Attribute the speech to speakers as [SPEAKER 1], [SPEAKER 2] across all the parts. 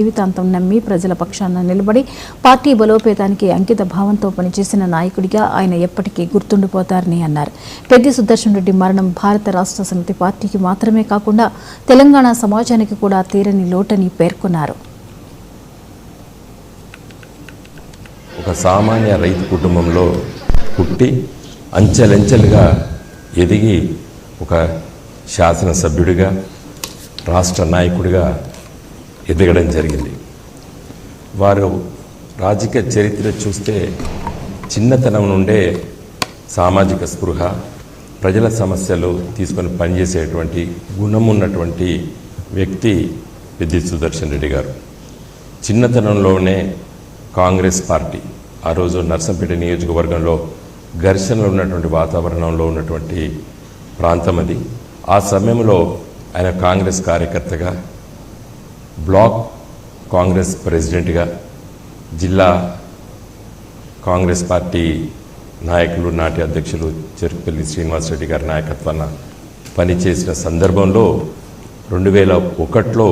[SPEAKER 1] జీవితాంతం నమ్మి ప్రజల పక్షాన నిలబడి పార్టీ బలోపేతానికి అంకిత భావంతో పనిచేసిన నాయకుడిగా ఆయన ఎప్పటికీ గుర్తుండిపోతారని అన్నారు. పెద్ది సుదర్శన్ రెడ్డి మరణం భారత రాష్ట్ర సమితి పార్టీకి మాత్రమే కాకుండా తెలంగాణ సమాజానికి కూడా తీరని లోటని పేర్కొన్నారు.
[SPEAKER 2] ఒక సామాన్య రైతు కుటుంబంలో పుట్టి అంచెలంచెలుగా ఎదిగి ఒక శాసనసభ్యుడిగా రాష్ట్ర నాయకుడిగా ఎదగడం జరిగింది. వారు రాజకీయ చరిత్ర చూస్తే చిన్నతనం నుండే సామాజిక స్పృహ, ప్రజల సమస్యలు తీసుకొని పనిచేసేటువంటి గుణం ఉన్నటువంటి వ్యక్తి పెద్ది సుదర్శన్ రెడ్డి గారు. చిన్నతనంలోనే కాంగ్రెస్ పార్టీ ఆ రోజు నర్సంపేట నియోజకవర్గంలో ఘర్షణలు ఉన్నటువంటి వాతావరణంలో ఉన్నటువంటి ప్రాంతం అది. ఆ సమయంలో ఆయన కాంగ్రెస్ కార్యకర్తగా, బ్లాక్ కాంగ్రెస్ ప్రెసిడెంట్గా, జిల్లా కాంగ్రెస్ పార్టీ నాయకులు నాటి అధ్యక్షులు చెరుకుపల్లి శ్రీనివాసరెడ్డి గారి నాయకత్వాన పనిచేసిన సందర్భంలో 2001లో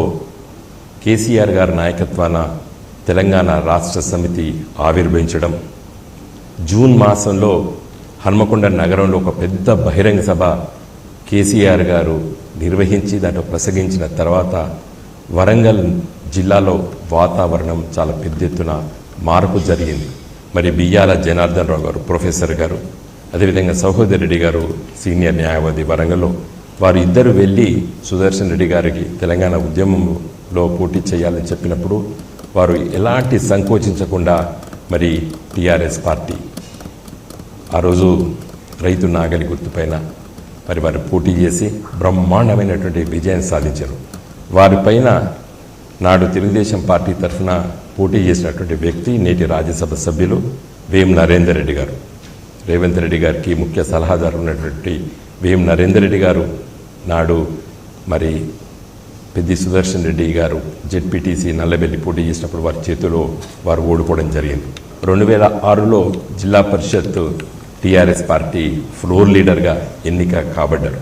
[SPEAKER 2] కేసీఆర్ గారి నాయకత్వాన తెలంగాణ రాష్ట్ర సమితి ఆవిర్భవించడం, జూన్ మాసంలో హన్మకొండ నగరంలో ఒక పెద్ద బహిరంగ సభ కేసీఆర్ గారు నిర్వహించి దాంట్లో ప్రసంగించిన తర్వాత వరంగల్ జిల్లాలో వాతావరణం చాలా పెద్ద ఎత్తున మార్పు జరిగింది. మరి బియ్యాల జనార్దన్ రావు గారు ప్రొఫెసర్ గారు, అదేవిధంగా సహోదర్ రెడ్డి గారు సీనియర్ న్యాయవాది వరంగల్లో, వారు ఇద్దరు వెళ్ళి సుదర్శన్ రెడ్డి గారికి తెలంగాణ ఉద్యమంలో పోటీ చేయాలని చెప్పినప్పుడు వారు ఎలాంటి సంకోచించకుండా మరి టీఆర్ఎస్ పార్టీ ఆ రోజు రైతు నాగలి గుర్తుపైన మరి వారు పోటీ చేసి బ్రహ్మాండమైనటువంటి విజయం సాధించారు. వారిపైన నాడు తెలుగుదేశం పార్టీ తరఫున పోటీ చేసినటువంటి వ్యక్తి నేటి రాజ్యసభ సభ్యులు వేం నరేందర్ రెడ్డి గారు. రేవంత్ రెడ్డి గారికి ముఖ్య సలహాదారు ఉన్నటువంటి వేం నరేందర్ రెడ్డి గారు నాడు మరి పెద్ది సుదర్శన్ రెడ్డి గారు జెడ్పీటీసీ నల్లబెల్లి పోటీ చేసినప్పుడు వారి చేతిలో వారు ఓడిపోవడం జరిగింది. 2006లో జిల్లా పరిషత్ టీఆర్ఎస్ పార్టీ ఫ్లోర్ లీడర్గా ఎన్నిక కాబడ్డారు.